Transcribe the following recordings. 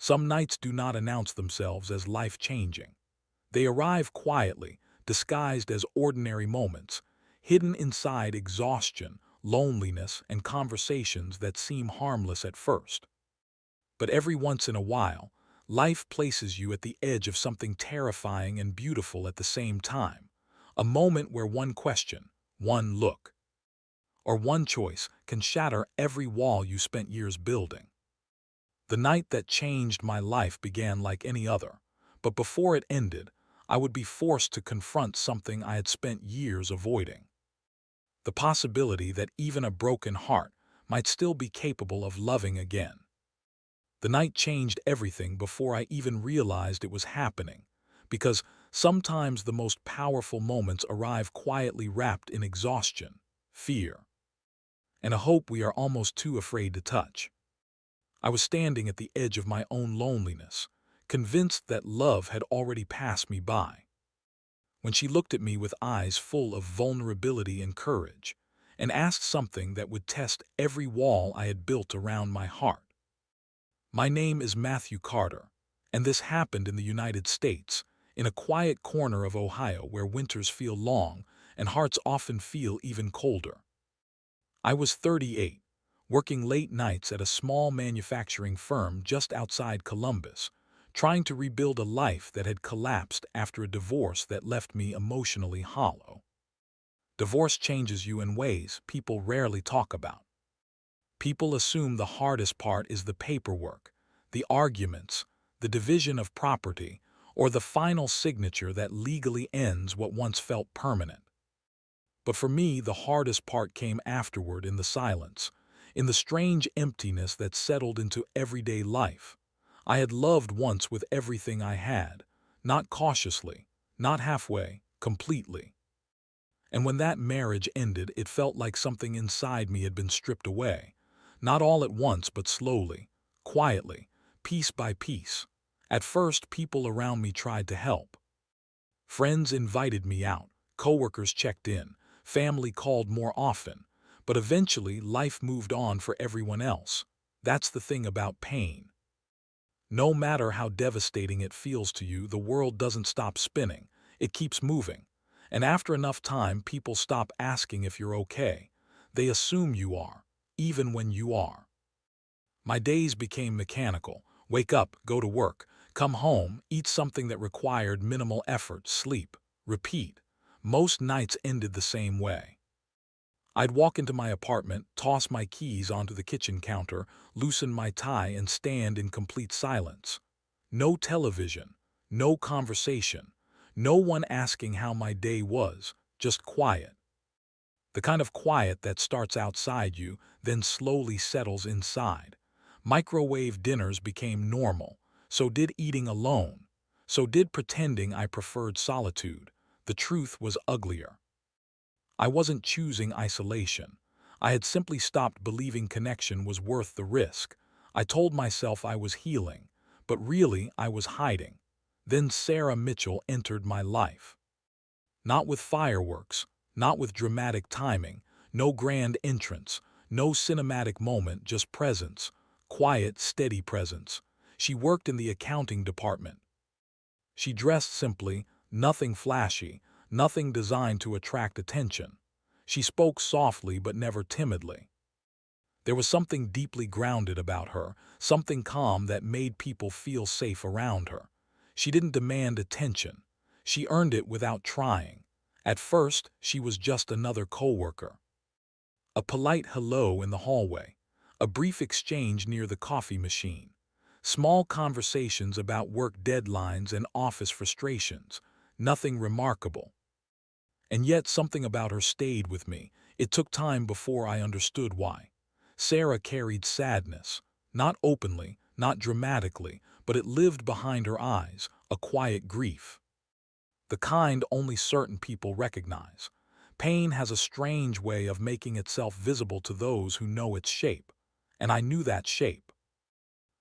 Some nights do not announce themselves as life-changing. They arrive quietly, disguised as ordinary moments, hidden inside exhaustion, loneliness, and conversations that seem harmless at first. But every once in a while, life places you at the edge of something terrifying and beautiful at the same time. A moment where one question, one look, or one choice can shatter every wall you spent years building. The night that changed my life began like any other, but before it ended, I would be forced to confront something I had spent years avoiding. The possibility that even a broken heart might still be capable of loving again. The night changed everything before I even realized it was happening, because sometimes the most powerful moments arrive quietly wrapped in exhaustion, fear, and a hope we are almost too afraid to touch. I was standing at the edge of my own loneliness, convinced that love had already passed me by, when she looked at me with eyes full of vulnerability and courage, and asked something that would test every wall I had built around my heart. My name is Matthew Carter, and this happened in the United States, in a quiet corner of Ohio where winters feel long and hearts often feel even colder. I was 38, working late nights at a small manufacturing firm just outside Columbus, trying to rebuild a life that had collapsed after a divorce that left me emotionally hollow. Divorce changes you in ways people rarely talk about. People assume the hardest part is the paperwork, the arguments, the division of property, or the final signature that legally ends what once felt permanent. But for me, the hardest part came afterward in the silence, in the strange emptiness that settled into everyday life. I had loved once with everything I had, not cautiously, not halfway, completely. And when that marriage ended, it felt like something inside me had been stripped away, not all at once but slowly, quietly, piece by piece. At first, people around me tried to help. Friends invited me out, coworkers checked in, family called more often, but eventually life moved on for everyone else. That's the thing about pain. No matter how devastating it feels to you, the world doesn't stop spinning. It keeps moving. And after enough time, people stop asking if you're okay. They assume you are, even when you are. My days became mechanical. Wake up, go to work, come home, eat something that required minimal effort, sleep, repeat. Most nights ended the same way. I'd walk into my apartment, toss my keys onto the kitchen counter, loosen my tie, and stand in complete silence. No television, no conversation, no one asking how my day was, just quiet. The kind of quiet that starts outside you, then slowly settles inside. Microwave dinners became normal. So did eating alone. So did pretending I preferred solitude. The truth was uglier. I wasn't choosing isolation. I had simply stopped believing connection was worth the risk. I told myself I was healing, but really I was hiding. Then Sarah Mitchell entered my life. Not with fireworks, not with dramatic timing, no grand entrance, no cinematic moment, just presence, quiet, steady presence. She worked in the accounting department. She dressed simply, nothing flashy, nothing designed to attract attention. She spoke softly but never timidly. There was something deeply grounded about her, something calm that made people feel safe around her. She didn't demand attention. She earned it without trying. At first, she was just another coworker. A polite hello in the hallway, a brief exchange near the coffee machine, small conversations about work deadlines and office frustrations, nothing remarkable. And yet something about her stayed with me. It took time before I understood why. Sarah carried sadness, not openly, not dramatically, but it lived behind her eyes, a quiet grief. The kind only certain people recognize. Pain has a strange way of making itself visible to those who know its shape, and I knew that shape.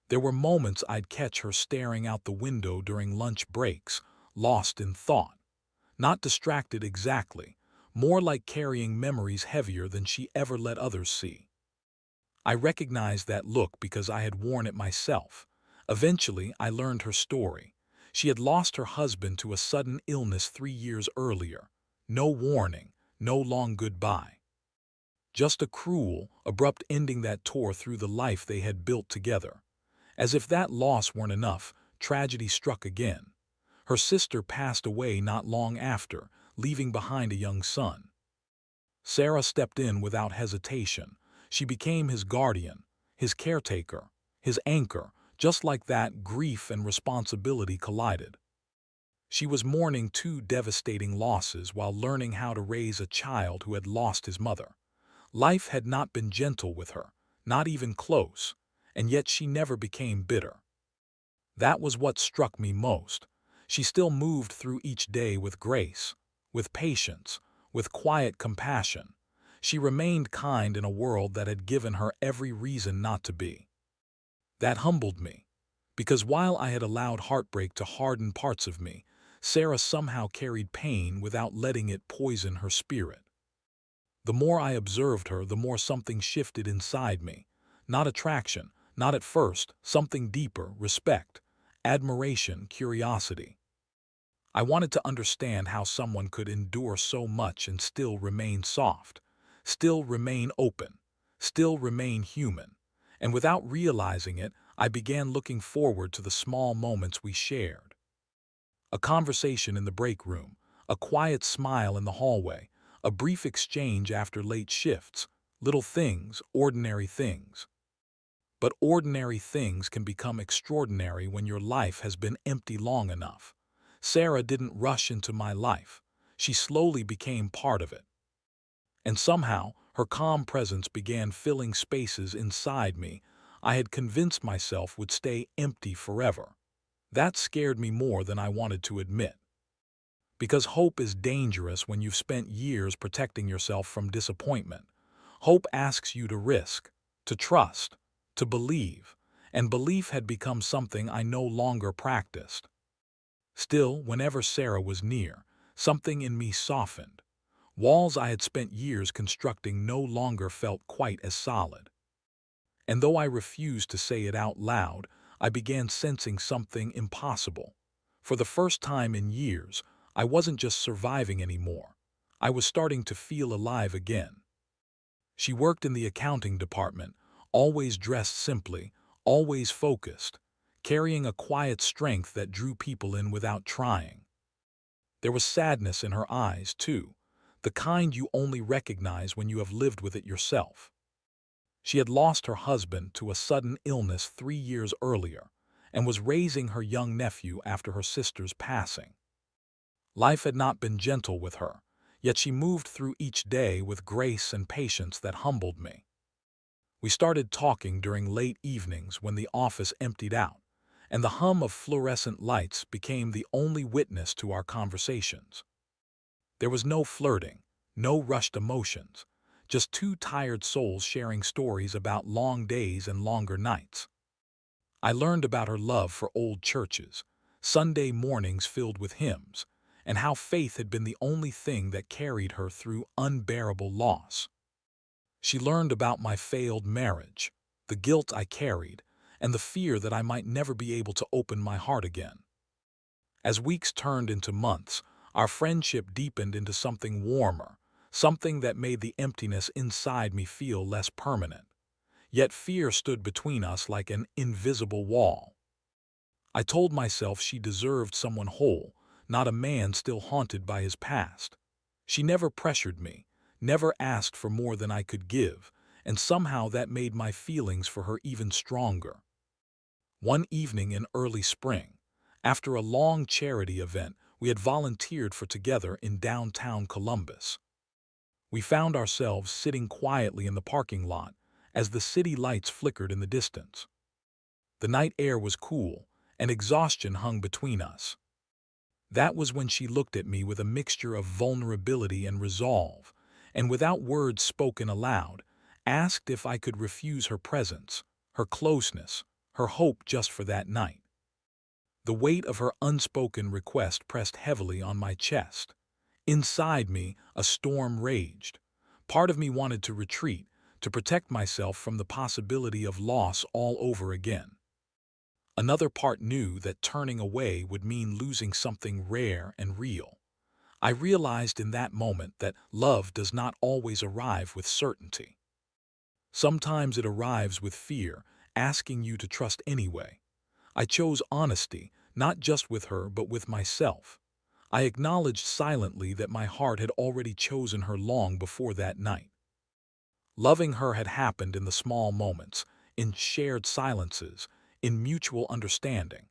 There were moments I'd catch her staring out the window during lunch breaks, lost in thought. Not distracted exactly, more like carrying memories heavier than she ever let others see. I recognized that look because I had worn it myself. Eventually, I learned her story. She had lost her husband to a sudden illness 3 years earlier. No warning, no long goodbye. Just a cruel, abrupt ending that tore through the life they had built together. As if that loss weren't enough, tragedy struck again. Her sister passed away not long after, leaving behind a young son. Sarah stepped in without hesitation. She became his guardian, his caretaker, his anchor. Just like that, grief and responsibility collided. She was mourning two devastating losses while learning how to raise a child who had lost his mother. Life had not been gentle with her, not even close, and yet she never became bitter. That was what struck me most. She still moved through each day with grace, with patience, with quiet compassion. She remained kind in a world that had given her every reason not to be. That humbled me, because while I had allowed heartbreak to harden parts of me, Sarah somehow carried pain without letting it poison her spirit. The more I observed her, the more something shifted inside me. Not attraction, not at first, something deeper: respect, admiration, curiosity. I wanted to understand how someone could endure so much and still remain soft, still remain open, still remain human. And without realizing it, I began looking forward to the small moments we shared. A conversation in the break room, a quiet smile in the hallway, a brief exchange after late shifts, little things, ordinary things. But ordinary things can become extraordinary when your life has been empty long enough. Sarah didn't rush into my life. She slowly became part of it. And somehow, her calm presence began filling spaces inside me I had convinced myself would stay empty forever. That scared me more than I wanted to admit. Because hope is dangerous when you've spent years protecting yourself from disappointment. Hope asks you to risk, to trust, to believe, and belief had become something I no longer practiced. Still, whenever Sarah was near, something in me softened. Walls I had spent years constructing no longer felt quite as solid. And though I refused to say it out loud, I began sensing something impossible. For the first time in years, I wasn't just surviving anymore. I was starting to feel alive again. She worked in the accounting department, always dressed simply, always focused, carrying a quiet strength that drew people in without trying. There was sadness in her eyes, too, the kind you only recognize when you have lived with it yourself. She had lost her husband to a sudden illness 3 years earlier and was raising her young nephew after her sister's passing. Life had not been gentle with her, yet she moved through each day with grace and patience that humbled me. We started talking during late evenings when the office emptied out, and the hum of fluorescent lights became the only witness to our conversations. There was no flirting, no rushed emotions, just two tired souls sharing stories about long days and longer nights. I learned about her love for old churches, Sunday mornings filled with hymns, and how faith had been the only thing that carried her through unbearable loss. She learned about my failed marriage, the guilt I carried, and the fear that I might never be able to open my heart again. As weeks turned into months, our friendship deepened into something warmer, something that made the emptiness inside me feel less permanent. Yet fear stood between us like an invisible wall. I told myself she deserved someone whole, not a man still haunted by his past. She never pressured me, never asked for more than I could give, and somehow that made my feelings for her even stronger. One evening in early spring, after a long charity event we had volunteered for together in downtown Columbus, we found ourselves sitting quietly in the parking lot as the city lights flickered in the distance. The night air was cool, and exhaustion hung between us. That was when she looked at me with a mixture of vulnerability and resolve, and without words spoken aloud, asked if I could refuse her presence, her closeness, her hope just for that night. The weight of her unspoken request pressed heavily on my chest. Inside me, a storm raged. Part of me wanted to retreat, to protect myself from the possibility of loss all over again. Another part knew that turning away would mean losing something rare and real. I realized in that moment that love does not always arrive with certainty. Sometimes it arrives with fear, asking you to trust anyway. I chose honesty, not just with her but with myself. I acknowledged silently that my heart had already chosen her long before that night. Loving her had happened in the small moments, in shared silences, in mutual understanding.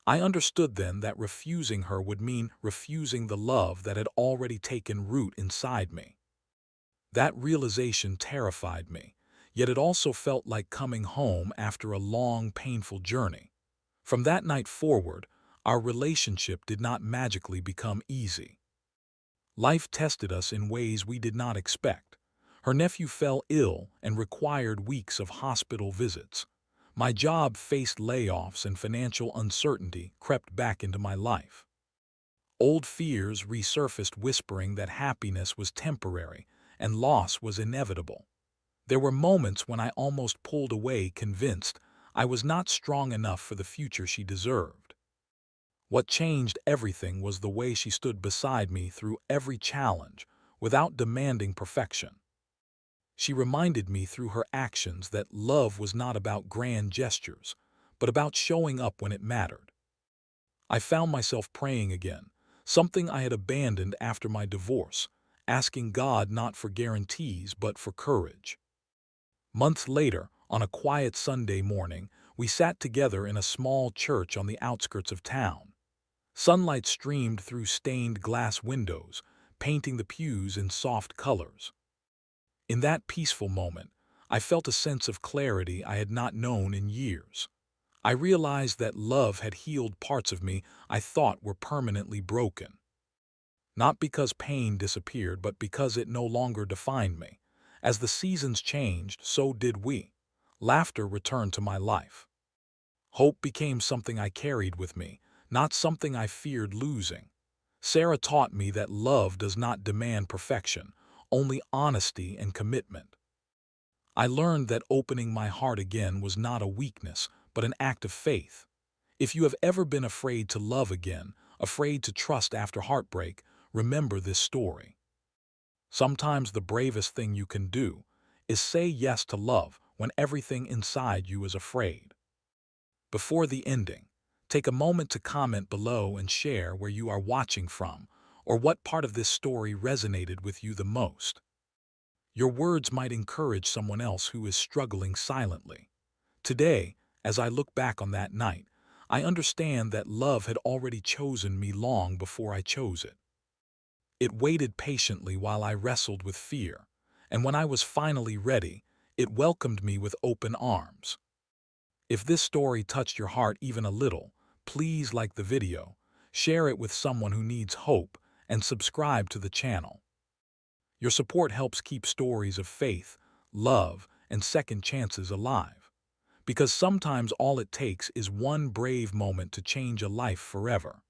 I understood then that refusing her would mean refusing the love that had already taken root inside me. That realization terrified me, yet it also felt like coming home after a long, painful journey. From that night forward, our relationship did not magically become easy. Life tested us in ways we did not expect. Her nephew fell ill and required weeks of hospital visits. My job faced layoffs and financial uncertainty crept back into my life. Old fears resurfaced whispering that happiness was temporary and loss was inevitable. There were moments when I almost pulled away convinced I was not strong enough for the future she deserved. What changed everything was the way she stood beside me through every challenge, without demanding perfection. She reminded me through her actions that love was not about grand gestures, but about showing up when it mattered. I found myself praying again, something I had abandoned after my divorce, asking God not for guarantees but for courage. Months later, on a quiet Sunday morning, we sat together in a small church on the outskirts of town. Sunlight streamed through stained glass windows, painting the pews in soft colors. In that peaceful moment, I felt a sense of clarity I had not known in years. I realized that love had healed parts of me I thought were permanently broken. Not because pain disappeared, but because it no longer defined me. As the seasons changed, so did we. Laughter returned to my life. Hope became something I carried with me, not something I feared losing. Sarah taught me that love does not demand perfection, only honesty and commitment. I learned that opening my heart again was not a weakness, but an act of faith. If you have ever been afraid to love again, afraid to trust after heartbreak, remember this story. Sometimes the bravest thing you can do is say yes to love when everything inside you is afraid. Before the ending, take a moment to comment below and share where you are watching from or what part of this story resonated with you the most. Your words might encourage someone else who is struggling silently. Today, as I look back on that night, I understand that love had already chosen me long before I chose it. It waited patiently while I wrestled with fear, and when I was finally ready, it welcomed me with open arms. If this story touched your heart even a little, please like the video, share it with someone who needs hope, and subscribe to the channel. Your support helps keep stories of faith, love, and second chances alive. Because sometimes all it takes is one brave moment to change a life forever.